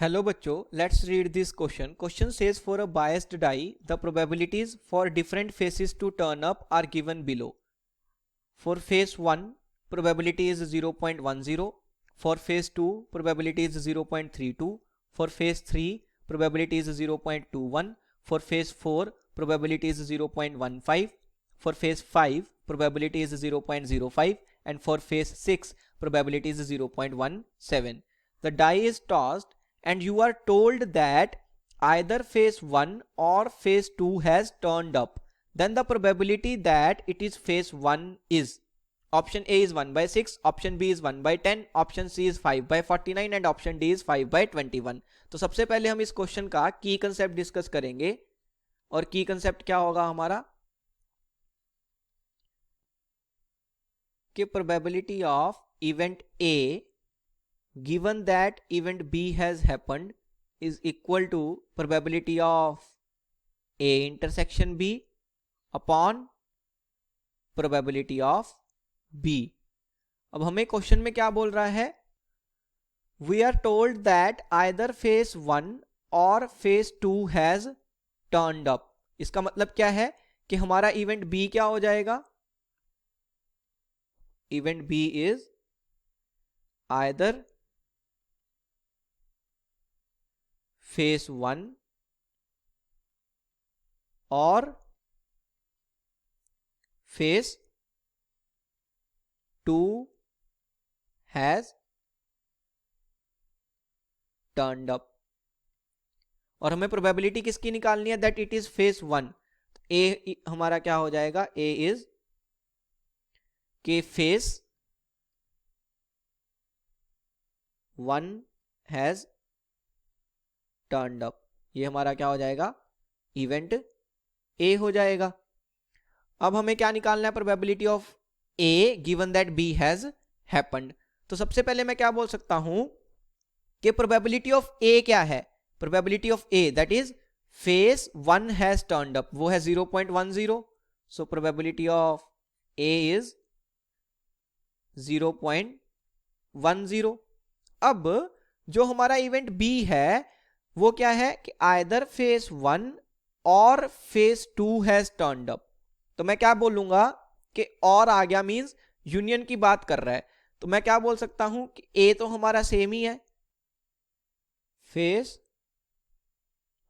Hello बच्चों, let's read this question. Question says for a biased die, the probabilities for different faces to turn up are given below. For face 1, probability is 0.10. For face 2, probability is 0.32. For face 3, probability is 0.21. For face 4, probability is 0.15. For face 5, probability is 0.05. And for face 6, probability is 0.17. The die is tossed and you are told that either phase 1 or phase 2 has turned up. Then the probability that it is phase 1 is option A is 1 by 6, option B is 1 by 10, option C is 5 by 49 and option D is 5 by 21. तो सबसे पहले हम इस question का की concept discuss करेंगे और की कंसेप्ट क्या होगा हमारा कि probability of event A given that event B has happened is equal to probability of A intersection B upon probability of B. अब हमें क्वेश्चन में क्या बोल रहा है, we are told that either phase 1 or phase 2 has turned up. इसका मतलब क्या है कि हमारा इवेंट B क्या हो जाएगा, event B is either phase 1 और phase 2 has turned up. और हमें प्रोबेबिलिटी किसकी निकालनी है, दैट इट इज फेज 1. ए हमारा क्या हो जाएगा, ए इज के फेज 1 हैज टर्न्ड अप. ये हमारा क्या हो जाएगा, इवेंट ए हो जाएगा. अब हमें क्या निकालना है, probability of A given that B has happened. तो सबसे पहले मैं क्या बोल सकता हूं कि प्रोबेबिलिटी ऑफ ए क्या है, probability of A that is phase 1 has turned up, वो है 0.10. So probability of A is 0.10. अब जो हमारा इवेंट बी है वो क्या है कि आइदर फेज 1 और फेज 2 हैज टर्न्ड अप. तो मैं क्या बोलूंगा कि और आ गया मींस यूनियन की बात कर रहा है. तो मैं क्या बोल सकता हूं कि ए तो हमारा सेम ही है, फेज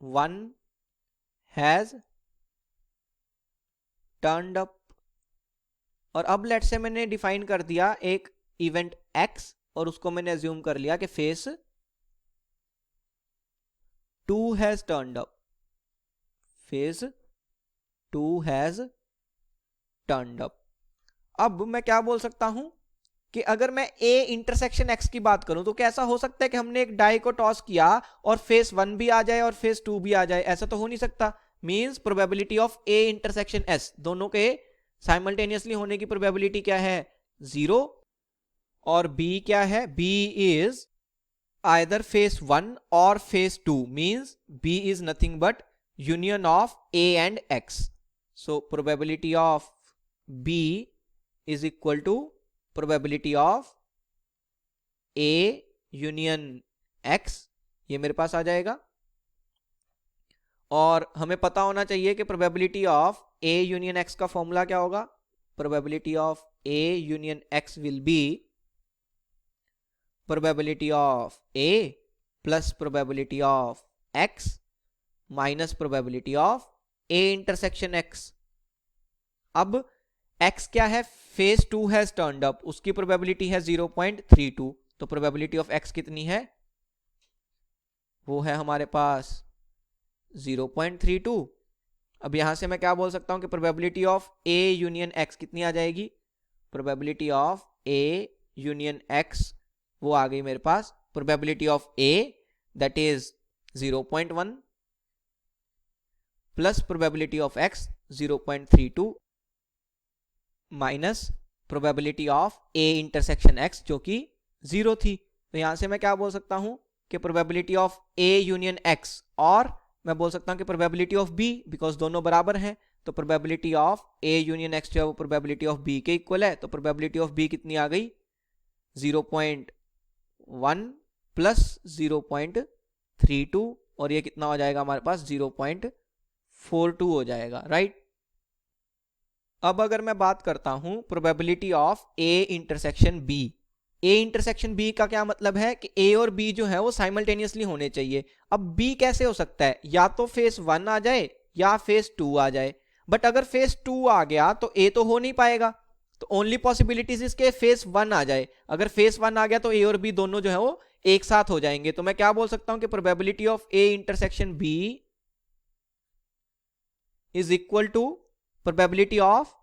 1 हैज टर्न्ड अप. और अब लेट से मैंने डिफाइन कर दिया एक इवेंट एक्स और उसको मैंने अज्यूम कर लिया कि phase 2 has turned up, phase 2 has turned up. अब मैं क्या बोल सकता हूं कि अगर मैं ए इंटरसेक्शन एक्स की बात करूं तो कैसा हो सकता है कि हमने एक डाई को टॉस किया और फेज 1 भी आ जाए और फेज 2 भी आ जाए, ऐसा तो हो नहीं सकता. Means probability of A intersection S, दोनों के साइमल्टेनियसली होने की प्रोबेबिलिटी क्या है, 0. और बी क्या है, B is either phase 1 or phase 2, means B is nothing but union of A and X. So probability of B is equal to probability of A union X. ये मेरे पास आ जाएगा. और हमें पता होना चाहिए कि probability of A union X का फॉर्मूला क्या होगा, probability of A union X will be probability of A plus probability of X minus probability of A intersection X. अब X क्या है, phase 2 has turned up, उसकी probability है 0.32. तो probability of X कितनी है, वो है हमारे पास 0.32. अब यहां से मैं क्या बोल सकता हूं कि probability of A union X कितनी आ जाएगी, probability of A union X वो आ गई मेरे पास probability of A that is 0.1 plus probability of X 0.32 minus probability of A intersection X जो कि 0 थी. तो यहां से मैं क्या बोल सकता हूं कि probability of A union x, और मैं बोल सकता हूं कि प्रोबेबिलिटी ऑफ बी, बिकॉज दोनों बराबर हैं. तो probability of A union x जो है वो प्रोबेबिलिटी ऑफ बी के इक्वल है. तो प्रोबेबिलिटी ऑफ बी कितनी आ गई, 0.1 प्लस 0.32 0.32 और ये कितना हो जाएगा हमारे पास 0.42 हो जाएगा, राइट। अब अगर मैं बात करता हूं probability of A intersection B, A intersection B का क्या मतलब है कि ए और बी जो है वो साइमल्टेनियसली होने चाहिए। अब बी कैसे हो सकता है, या तो फेस 1 आ जाए या फेस 2 आ जाए, बट अगर फेस 2 आ गया तो ए तो हो नहीं पाएगा, तो ओनली पॉसिबिलिटीज इसके फेस 1 आ जाए। अगर फेस 1 आ गया तो ए और बी दोनों जो है वो एक साथ हो जाएंगे, तो मैं क्या बोल सकता हूं कि probability of A intersection B is equal to probability of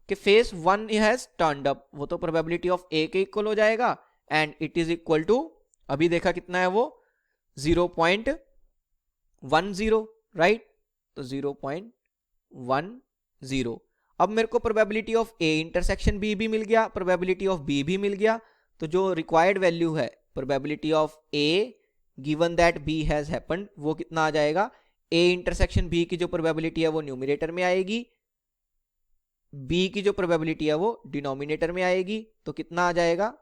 कि फेस 1 हैज टर्न्ड अप, वो तो प्रोबेबिलिटी ऑफ ए के इक्वल हो जाएगा, and it is equal to, अभी देखा कितना है वो 0.10, राइट, तो 0.10। अब मेरे को probability of A intersection B भी मिल गया, प्रोबेबिलिटी ऑफ बी भी मिल गया, तो जो रिक्वायर्ड वैल्यू है probability of A given that B has happened वो कितना आ जाएगा, ए इंटरसेक्शन बी की जो प्रोबेबिलिटी है वो न्यूमरेटर में आएगी, बी की जो प्रोबेबिलिटी है वो डिनोमिनेटर में आएगी, तो कितना आ जाएगा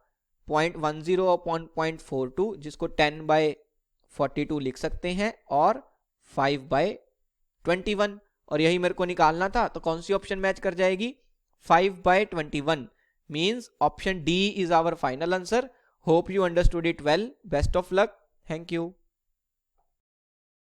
0.10 और 0.42, जिसको 10/42 लिख सकते हैं, और 5/21, और यही मेरे को निकालना था, तो कौन सी ऑप्शन मैच कर जाएगी, 5/21, means option D is our final answer. Hope you understood it well, best of luck, thank you.